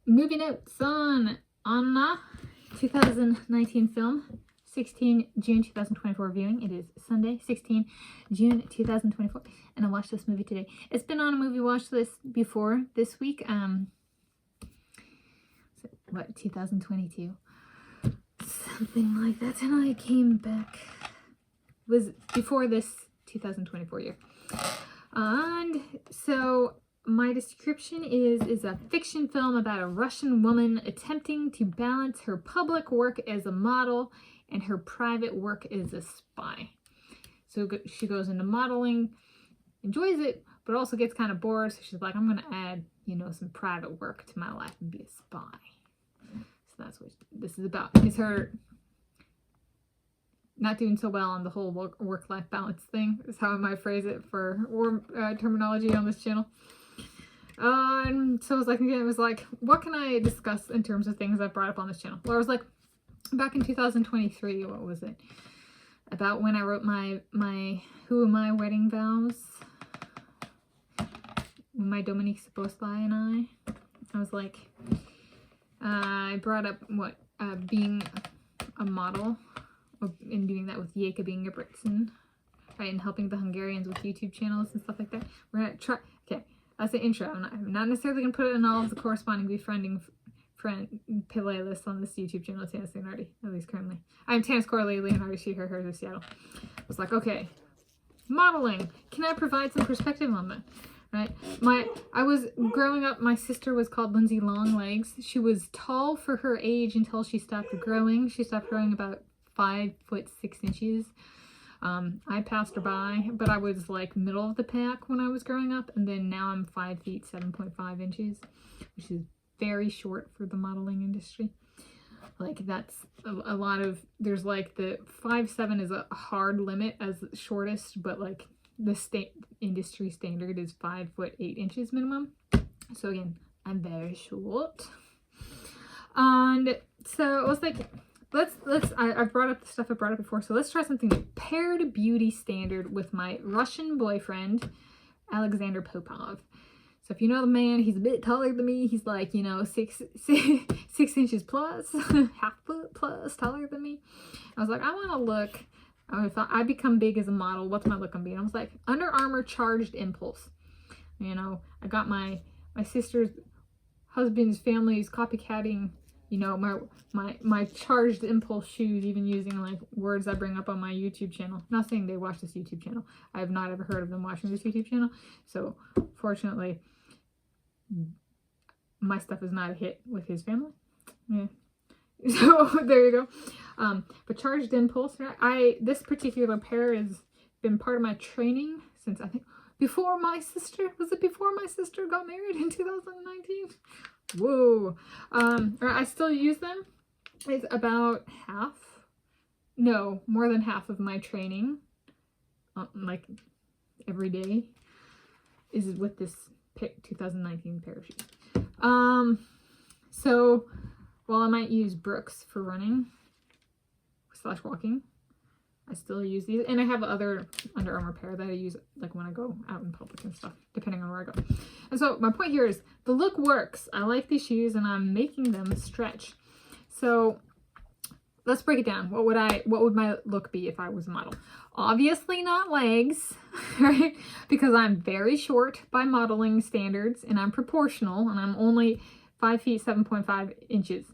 movie notes on Anna, 2019 film, June 2024 viewing. It is Sunday, June 2024, and I watched this movie today. It's been on a movie watch list before this week. 2022? Something like that. And I came back. It was before this 2024 year. And so my description is a fiction film about a Russian woman attempting to balance her public work as a model and her private work as a spy. So she goes into modeling, enjoys it, but also gets kind of bored. So she's like, I'm going to add, some private work to my life and be a spy. So that's what this is about. Is her not doing so well on the whole work-life balance thing, is how I might phrase it for terminology on this channel. So I was like, again, it was like, what can I discuss in terms of things I've brought up on this channel? Well, I was like, back in 2023, what was it? About when I wrote my Who Am I wedding vows. My Dominique Supposly and I was like, I brought up being a model and doing that with Jakob Ingebrigtsen, right, and helping the Hungarians with YouTube channels and stuff like that. We're gonna try. Okay, that's the intro. I'm not necessarily gonna put it in all of the corresponding befriending playlists on this YouTube channel. Tanis Leonhardi, at least currently. I'm Tanis Coralee Leonhardi. She, her, hers of Seattle. I was like, okay, modeling. Can I provide some perspective on that? Right, I was growing up. My sister was called Lindsay Longlegs. She was tall for her age until she stopped growing. She stopped growing about 5'6". I passed her by, but I was like middle of the pack when I was growing up, and then now I'm 5 feet 7.5 inches, which is very short for the modeling industry. Like that's a lot of, there's like the 5'7" is a hard limit as the shortest, but like the industry standard is 5'8" minimum. So again, I'm very short. And so it was like, I've brought up the stuff I brought up before, so let's try something new. Paired beauty standard with my Russian boyfriend, Alexander Popov. So if you know the man, he's a bit taller than me. He's like, 6 inches plus, half foot plus taller than me. I was like, I want to look, if I become big as a model, what's my look gonna be? And I was like, Under Armour Charged Impulse. I got my sister's husband's family's copycatting, my Charged Impulse shoes, even using like words I bring up on my YouTube channel. Not saying they watch this YouTube channel. I have not ever heard of them watching this YouTube channel. So fortunately, my stuff is not a hit with his family. Yeah. So there you go. But Charged Impulse, this particular pair has been part of my training since I think before my sister got married in 2019. Whoa. I still use them. It's about more than half of my training, like every day, is with this 2019 pair of shoes. So while I might use Brooks for running / walking, I still use these, and I have other Under Armour pair that I use like when I go out in public and stuff, depending on where I go. And so my point here is the look works. I like these shoes, and I'm making them stretch. So let's break it down. What would my look be if I was a model? Obviously not legs, right? Because I'm very short by modeling standards, and I'm proportional, and I'm only 5 feet 7.5 inches.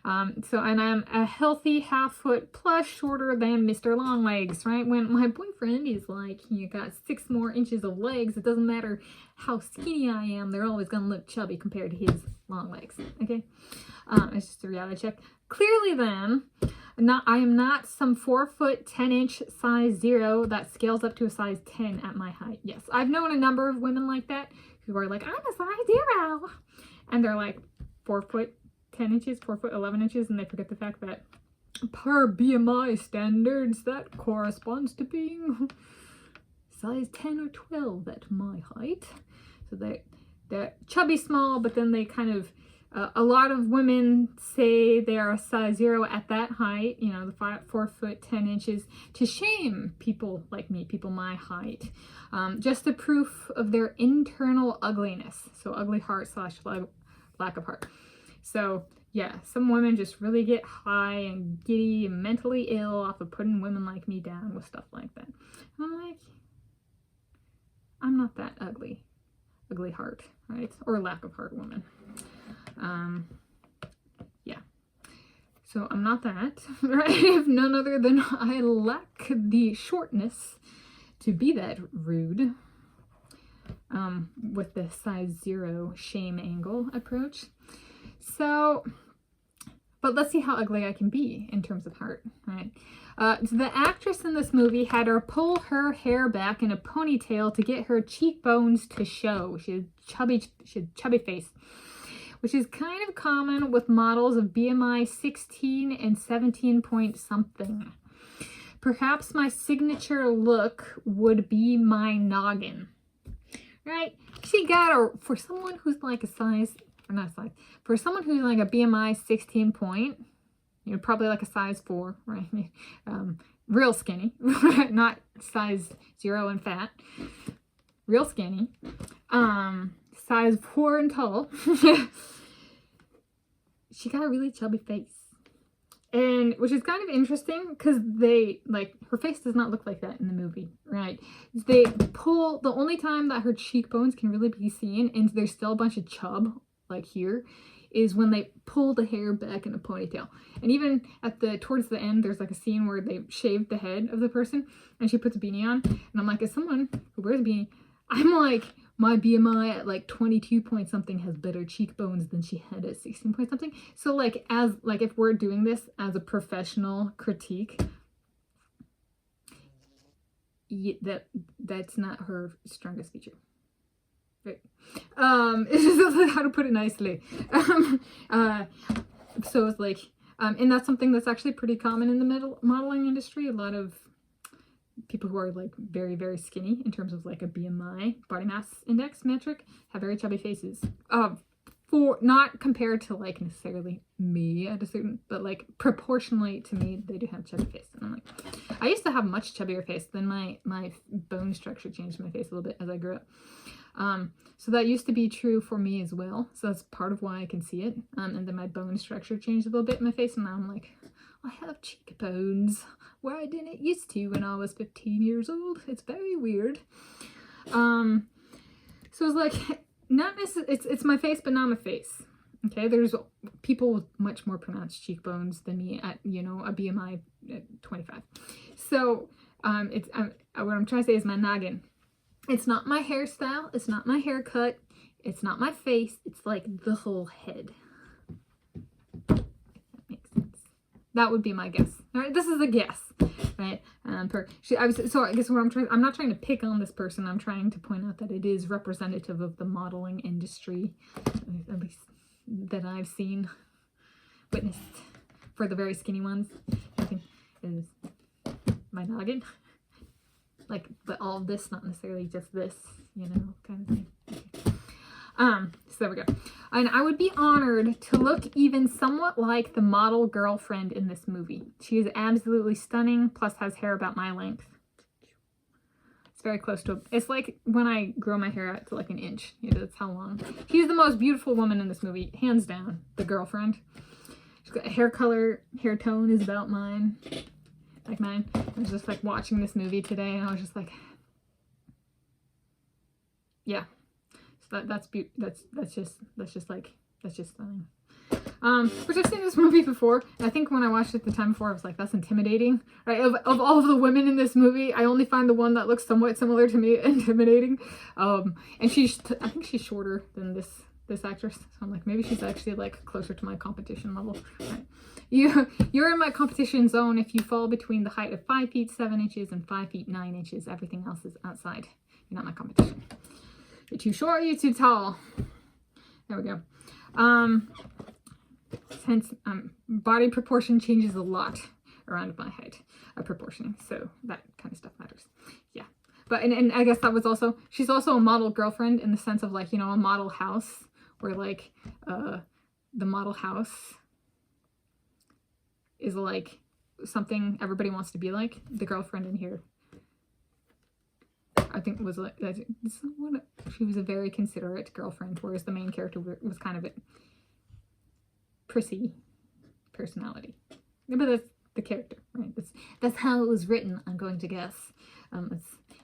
And I'm a healthy half foot plus shorter than Mr. Longlegs, right? When my boyfriend is like, you got 6 more inches of legs, it doesn't matter how skinny I am, they're always gonna look chubby compared to his long legs, okay? It's just a reality check. Clearly then, I am not some 4 foot 10 inch size 0 that scales up to a size 10 at my height. Yes, I've known a number of women like that who are like, I'm a size 0. And they're like 4 foot 10 inches, 4 foot 11 inches, and they forget the fact that per BMI standards, that corresponds to being size 10 or 12 at my height. So they're chubby small, but then they kind of, a lot of women say they are a size 0 at that height, the 4 foot 10 inches, to shame people like me, people my height, just a proof of their internal ugliness. So ugly heart / lack of heart. So yeah, some women just really get high and giddy and mentally ill off of putting women like me down with stuff like that. And I'm like, I'm not that ugly heart, right? Or lack of heart woman. Yeah. So I'm not that, right? If none other than I lack the shortness to be that rude. With the size 0 shame angle approach. So, but let's see how ugly I can be in terms of heart, right? The actress in this movie had her pull her hair back in a ponytail to get her cheekbones to show. She had chubby face, which is kind of common with models of BMI 16 and 17 point something. Perhaps my signature look would be my noggin. Right? She got her, for someone who's like a size, or not a size, for someone who's like a BMI 16 point, you know, probably like a size 4, right? Real skinny, not size 0 and fat. Real skinny. Size 4 and tall. She got a really chubby face. And which is kind of interesting because they, like, her face does not look like that in the movie, right? They pull, the only time that her cheekbones can really be seen and there's still a bunch of chub, like here, is when they pull the hair back in a ponytail. And even at towards the end, there's like a scene where they shaved the head of the person and she puts a beanie on. And I'm like, as someone who wears a beanie, I'm like, my BMI at like 22 point something has better cheekbones than she had at 16 point something. So like, if we're doing this as a professional critique, that's not her strongest feature. Right. It's just how to put it nicely. So it's like, and that's something that's actually pretty common in the modeling industry. A lot of people who are like very, very skinny in terms of like a BMI, body mass index metric, have very chubby faces. For not compared to like necessarily me at a certain, but like proportionally to me, they do have chubby face. And I'm like, I used to have much chubbier face. Then my bone structure changed my face a little bit as I grew up. So that used to be true for me as well. So that's part of why I can see it. And then my bone structure changed a little bit in my face, and now I'm like, I have cheekbones where I didn't used to when I was 15 years old. It's very weird. So it's like, not necessarily, it's my face, but not my face. Okay, there's people with much more pronounced cheekbones than me at, you know, a BMI at 25. So what I'm trying to say is my noggin. It's not my hairstyle, it's not my haircut, it's not my face, it's like the whole head. That makes sense. That would be my guess. All right, this is a guess, right? So I guess I'm not trying to pick on this person. I'm trying to point out that it is representative of the modeling industry, at least that I've seen, witnessed, for the very skinny ones. I think is my noggin. Like, but all of this, not necessarily just this, you know, kind of thing. So there we go. And I would be honored to look even somewhat like the model girlfriend in this movie. She is absolutely stunning, plus has hair about my length. It's very close to, it's like when I grow my hair out to like an inch. You know, that's how long. She's the most beautiful woman in this movie, hands down, the girlfriend. She's got hair color, hair tone is about mine. Like mine. I was just like watching this movie today and I was just like, yeah. So that's just stunning. Which I've seen this movie before, and I think when I watched it the time before, I was like, that's intimidating. Right? Of all of the women in this movie, I only find the one that looks somewhat similar to me intimidating. And I think she's shorter than this actress. So I'm like, maybe she's actually like closer to my competition level. Right? You're in my competition zone if you fall between the height of 5 feet 7 inches and 5 feet 9 inches. Everything else is outside. You're not my competition. You're too short, you're too tall. There we go. Hence, body proportion changes a lot around my height proportioning. So that kind of stuff matters. Yeah. But, and I guess that was also, she's also a model girlfriend in the sense of like, you know, a model house where like, the model house is like something everybody wants to be like. The girlfriend in here, I think, was like, she was a very considerate girlfriend, whereas the main character was kind of prissy personality. Yeah, but that's the character, right? That's how it was written, I'm going to guess.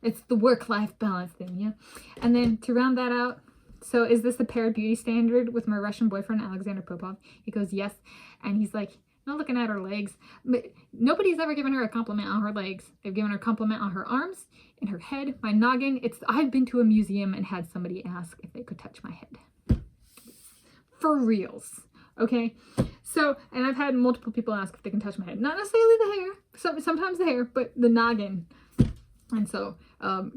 It's the work-life balance thing, yeah? And then to round that out, so is this the paired beauty standard with my Russian boyfriend, Alexander Popov? He goes, yes. And he's like, not looking at her legs. But nobody's ever given her a compliment on her legs. They've given her a compliment on her arms, in her head, my noggin. I've been to a museum and had somebody ask if they could touch my head. For reals. Okay? So, and I've had multiple people ask if they can touch my head. Not necessarily the hair. Sometimes the hair, but the noggin. And so,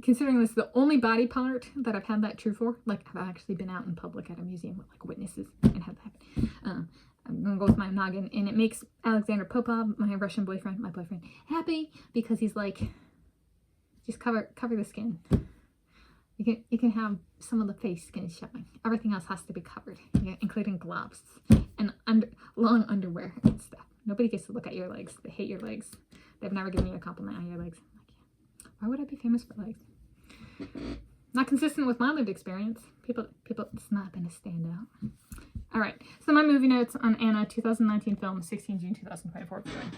considering this is the only body part that I've had that true for, like I've actually been out in public at a museum with like witnesses and had that. I'm gonna go with my noggin, and it makes Alexander Popov, my Russian boyfriend, my boyfriend, happy because he's like, just cover the skin. You can have some of the face skin showing. Everything else has to be covered, including gloves and long underwear and stuff. Nobody gets to look at your legs. They hate your legs. They've never given you a compliment on your legs. Why would I be famous for legs? Not consistent with my lived experience. People, it's not been a standout. All right, so my movie notes on Anna, 2019 film, 16 June 2024 viewing.